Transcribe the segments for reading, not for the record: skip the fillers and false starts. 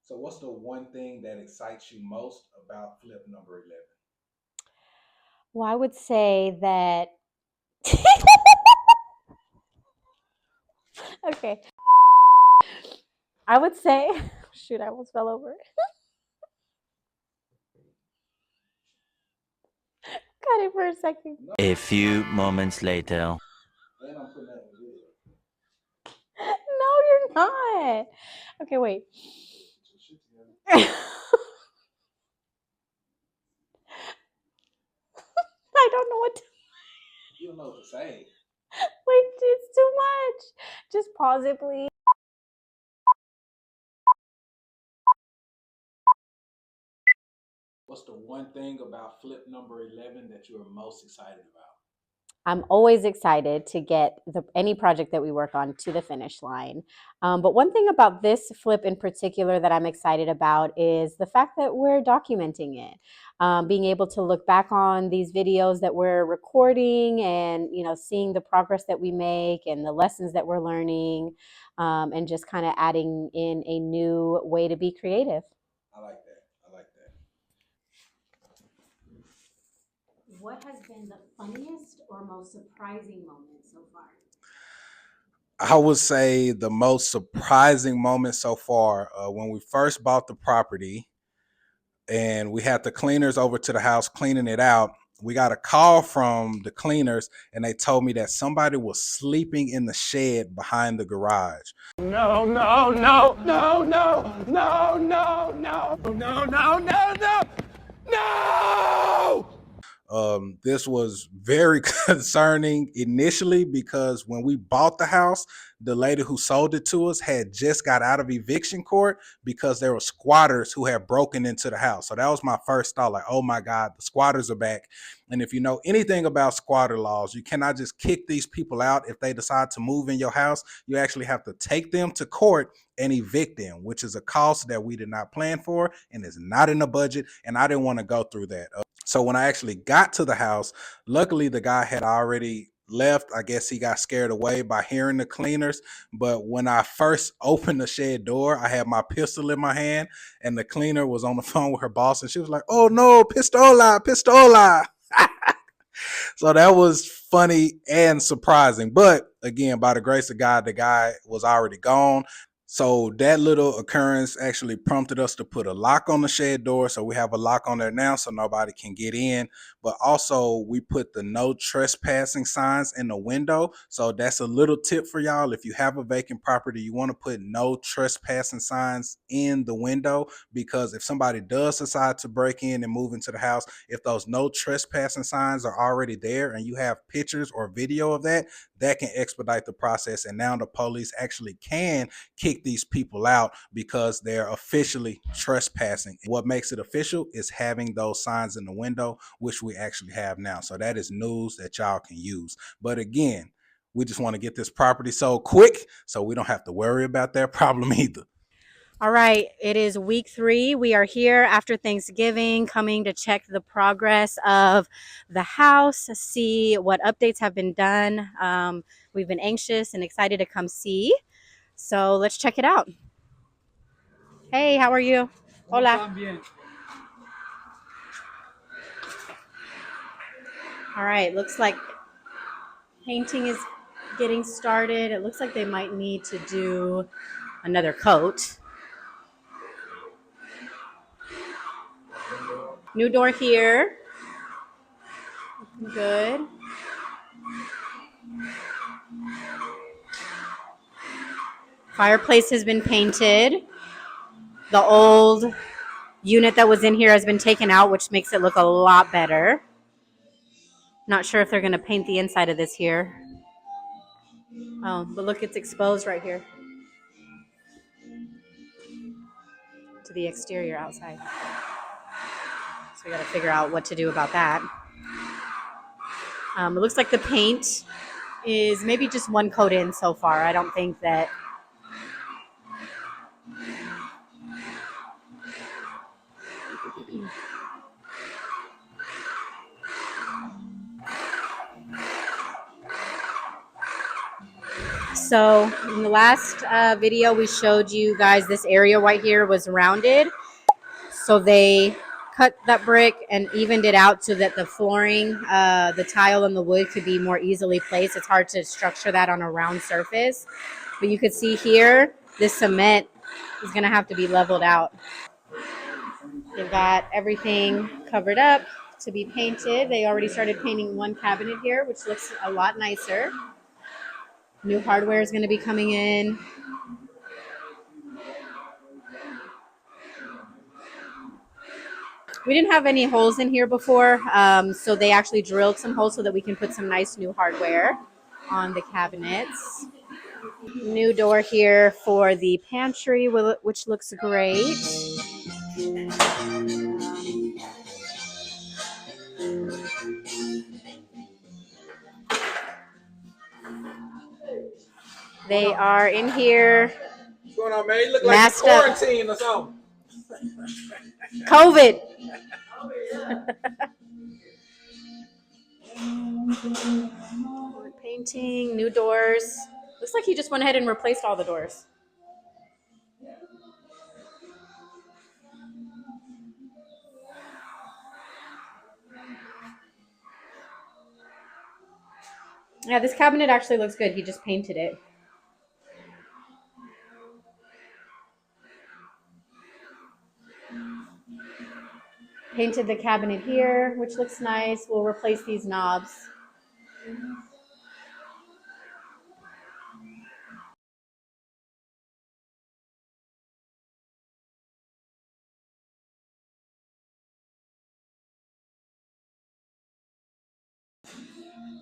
So what's the one thing that excites you most about flip number 11? Well, I would say that. Okay. I would say, shoot, I almost fell over. Got it for a second. A few moments later. And I'm putting that in video. No, you're not. Okay, wait. I don't know what to. You don't know what to say. Wait, it's too much. Just pause it, please. What's the one thing about flip number 11 that you're most excited about? I'm always excited to get any project that we work on to the finish line. But one thing about this flip in particular that I'm excited about is the fact that we're documenting it. Being able to look back on these videos that we're recording and, seeing the progress that we make and the lessons that we're learning, and just kind of adding in a new way to be creative. I like that. I like that. What has been the funniest or most surprising moment so far? I would say the most surprising moment so far, when we first bought the property and we had the cleaners over to the house cleaning it out, we got a call from the cleaners and they told me that somebody was sleeping in the shed behind the garage. No, no, no, no, no, no, no, no, no, no, no, no, no! This was very concerning initially because when we bought the house, the lady who sold it to us had just got out of eviction court because there were squatters who had broken into the house. So that was my first thought, like, oh my God, the squatters are back. And if you know anything about squatter laws, you cannot just kick these people out if they decide to move in your house. You actually have to take them to court and evict them, which is a cost that we did not plan for and is not in the budget. And I didn't want to go through that. So when I actually got to the house, luckily the guy had already left. I guess he got scared away by hearing the cleaners. But when I first opened the shed door, I had my pistol in my hand and the cleaner was on the phone with her boss and she was like, oh no, pistola, pistola. So that was funny and surprising. But again, by the grace of God, the guy was already gone. So that little occurrence actually prompted us to put a lock on the shed door. So we have a lock on there now so nobody can get in. But also we put the no trespassing signs in the window. So that's a little tip for y'all. If you have a vacant property, you want to put no trespassing signs in the window, because if somebody does decide to break in and move into the house, if those no trespassing signs are already there and you have pictures or video of that, that can expedite the process. And now the police actually can kick these people out because they're officially trespassing. What makes it official is having those signs in the window, which we actually have now. So that is news that y'all can use. But again, we just want to get this property sold quick so we don't have to worry about that problem either. All right, it is week 3. We are here after Thanksgiving, coming to check the progress of the house, see what updates have been done. We've been anxious and excited to come see. So let's check it out. Hey, how are you? Hola. All right, looks like painting is getting started. It looks like they might need to do another coat. New door here. Looking good. Fireplace has been painted. The old unit that was in here has been taken out, which makes it look a lot better. Not sure if they're going to paint the inside of this here. Oh, but look, it's exposed right here to the exterior outside. So we got to figure out what to do about that. It looks like the paint is maybe just one coat in so far. I don't think that. So in the last video, we showed you guys this area right here was rounded. So they cut that brick and evened it out so that the flooring, the tile and the wood could be more easily placed. It's hard to structure that on a round surface. But you could see here, this cement is going to have to be leveled out. They've got everything covered up to be painted. They already started painting one cabinet here, which looks a lot nicer. New hardware is going to be coming in. We didn't have any holes in here before, so they actually drilled some holes so that we can put some nice new hardware on the cabinets. New door here for the pantry, which looks great. They are in here. What's going on, man? You look like you're quarantine or something. COVID. Painting, new doors. Looks like he just went ahead and replaced all the doors. Yeah, this cabinet actually looks good. He just painted it. Painted the cabinet here, which looks nice. We'll replace these knobs.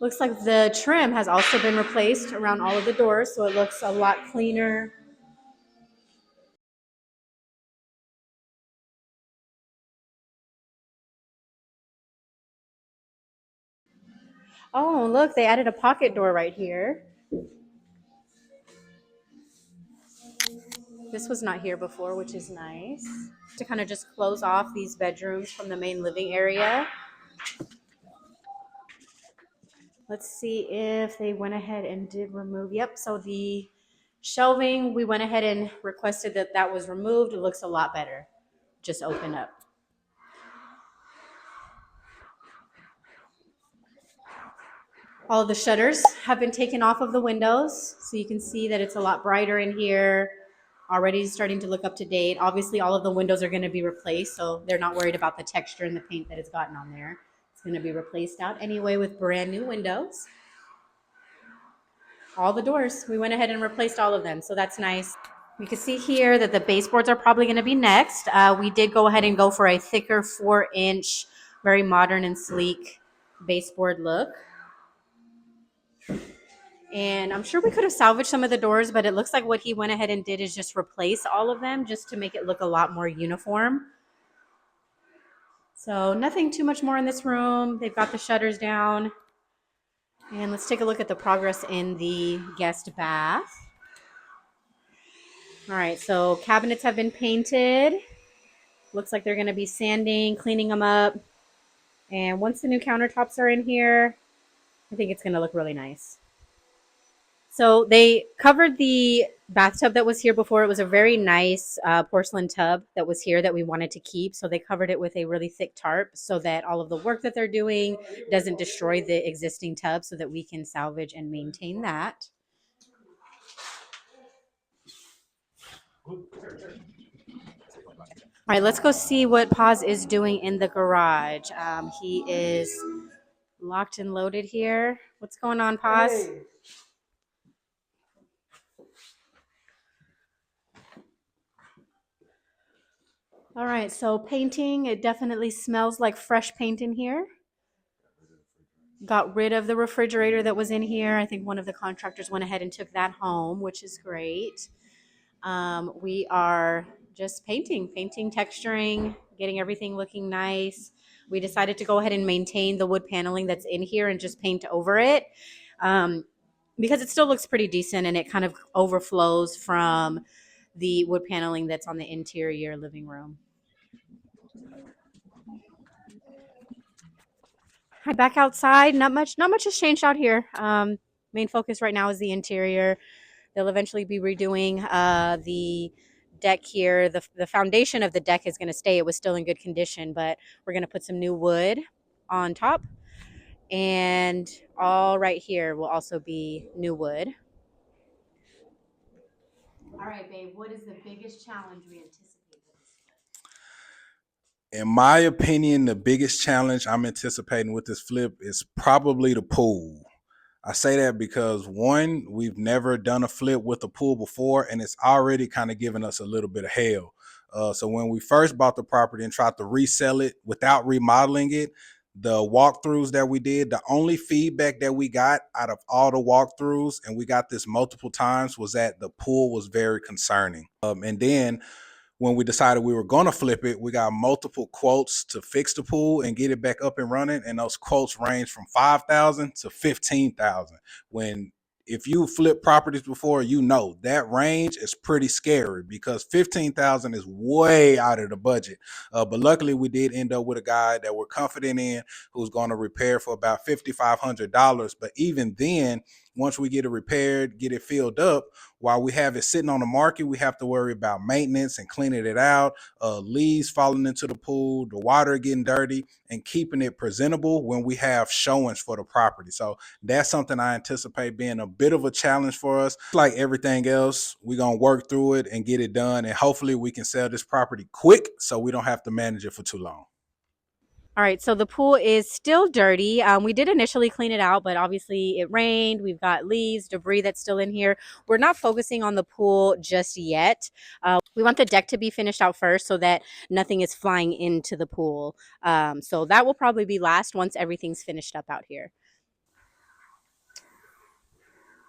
Looks like the trim has also been replaced around all of the doors, so it looks a lot cleaner. Oh, look, they added a pocket door right here. This was not here before, which is nice. To kind of just close off these bedrooms from the main living area. Let's see if they went ahead and did remove. Yep, so the shelving, we went ahead and requested that that was removed. It looks a lot better. Just open up. All of the shutters have been taken off of the windows, so you can see that it's a lot brighter in here. Already starting to look up to date. Obviously, all of the windows are going to be replaced, so they're not worried about the texture and the paint that it's gotten on there. It's going to be replaced out anyway with brand new windows. All the doors, we went ahead and replaced all of them, so that's nice. We can see here that the baseboards are probably going to be next. We did go ahead and go for a thicker 4-inch, very modern and sleek baseboard look. And I'm sure we could have salvaged some of the doors, but it looks like what he went ahead and did is just replace all of them just to make it look a lot more uniform. So nothing too much more in this room. They've got the shutters down. And let's take a look at the progress in the guest bath. All right, so cabinets have been painted. Looks like they're going to be sanding, cleaning them up. And once the new countertops are in here, I think it's going to look really nice. So they covered the bathtub that was here before. It was a very nice porcelain tub that was here that we wanted to keep. So they covered it with a really thick tarp so that all of the work that they're doing doesn't destroy the existing tub, so that we can salvage and maintain that. All right, let's go see what Paz is doing in the garage. He is locked and loaded here. What's going on, Paz? Hey. All right, so painting, it definitely smells like fresh paint in here. Got rid of the refrigerator that was in here. I think one of the contractors went ahead and took that home, which is great. We are just painting, texturing, getting everything looking nice. We decided to go ahead and maintain the wood paneling that's in here and just paint over it, because it still looks pretty decent and it kind of overflows from the wood paneling that's on the interior living room. Hi, back outside. Not much has changed out here. Main focus right now is the interior. They'll eventually be redoing the deck here. The foundation of the deck is going to stay. It was still in good condition, but we're going to put some new wood on top. And all right here will also be new wood. All right, babe, what is the biggest challenge we anticipate with this flip? In my opinion, the biggest challenge I'm anticipating with this flip is probably the pool. I say that because one, we've never done a flip with a pool before, and it's already kind of given us a little bit of hell. So when we first bought the property and tried to resell it without remodeling it, the walkthroughs that we did, the only feedback that we got out of all the walkthroughs, and we got this multiple times, was that the pool was very concerning. And then when we decided we were going to flip it, we got multiple quotes to fix the pool and get it back up and running. And those quotes range from 5,000 to 15,000. When if you flip properties before, you know that range is pretty scary because 15,000 is way out of the budget. But luckily, we did end up with a guy that we're confident in who's going to repair for about $5,500. But even then, once we get it repaired, get it filled up, while we have it sitting on the market, we have to worry about maintenance and cleaning it out, leaves falling into the pool, the water getting dirty, and keeping it presentable when we have showings for the property. So that's something I anticipate being a bit of a challenge for us. Like everything else, we're going to work through it and get it done. And hopefully we can sell this property quick so we don't have to manage it for too long. All right, so the pool is still dirty. We did initially clean it out, but obviously it rained. We've got leaves, debris that's still in here. We're not focusing on the pool just yet. We want the deck to be finished out first so that nothing is flying into the pool. So that will probably be last once everything's finished up out here.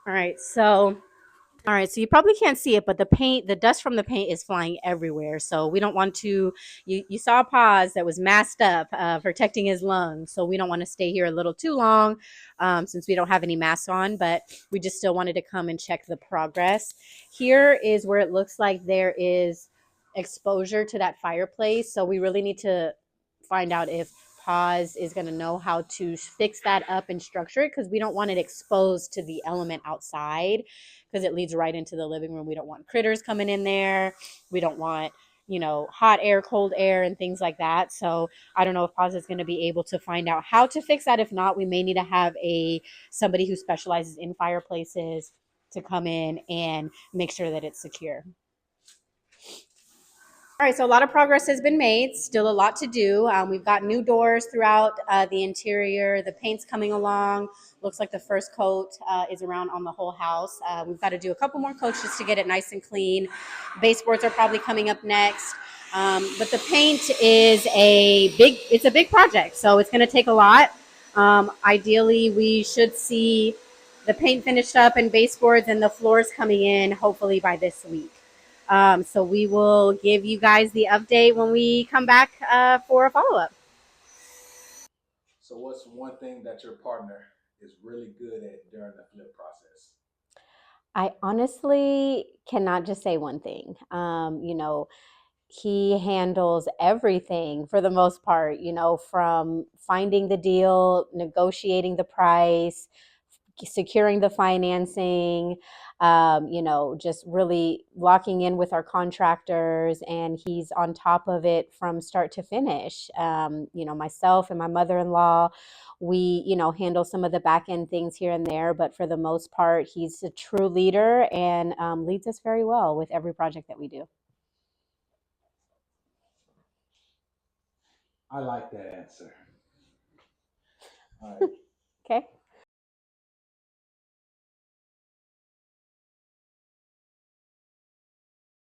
All right, so you probably can't see it, but the dust from the paint is flying everywhere. So we don't want to, you saw Paz that was masked up, protecting his lungs. So we don't want to stay here a little too long since we don't have any masks on, but we just still wanted to come and check the progress. Here is where it looks like there is exposure to that fireplace. So we really need to find out if Paz is going to know how to fix that up and structure it, because we don't want it exposed to the element outside, because it leads right into the living room. We don't want critters coming in there. We don't want, hot air, cold air, and things like that. So I don't know if Paz is going to be able to find out how to fix that. If not, we may need to have somebody who specializes in fireplaces to come in and make sure that it's secure. All right, so a lot of progress has been made. Still a lot to do. We've got new doors throughout the interior. The paint's coming along. Looks like the first coat is around on the whole house. We've got to do a couple more coats just to get it nice and clean. Baseboards are probably coming up next. But the paint is a big project, so it's going to take a lot. Ideally, we should see the paint finished up and baseboards and the floors coming in hopefully by this week. So we will give you guys the update when we come back for a follow-up. So what's one thing that your partner is really good at during the flip process? I honestly cannot just say one thing. He handles everything for the most part, from finding the deal, negotiating the price, securing the financing, just really locking in with our contractors, and he's on top of it from start to finish. Myself and my mother-in-law, we, handle some of the back end things here and there, but for the most part, he's a true leader and leads us very well with every project that we do. I like that answer. All right. Okay.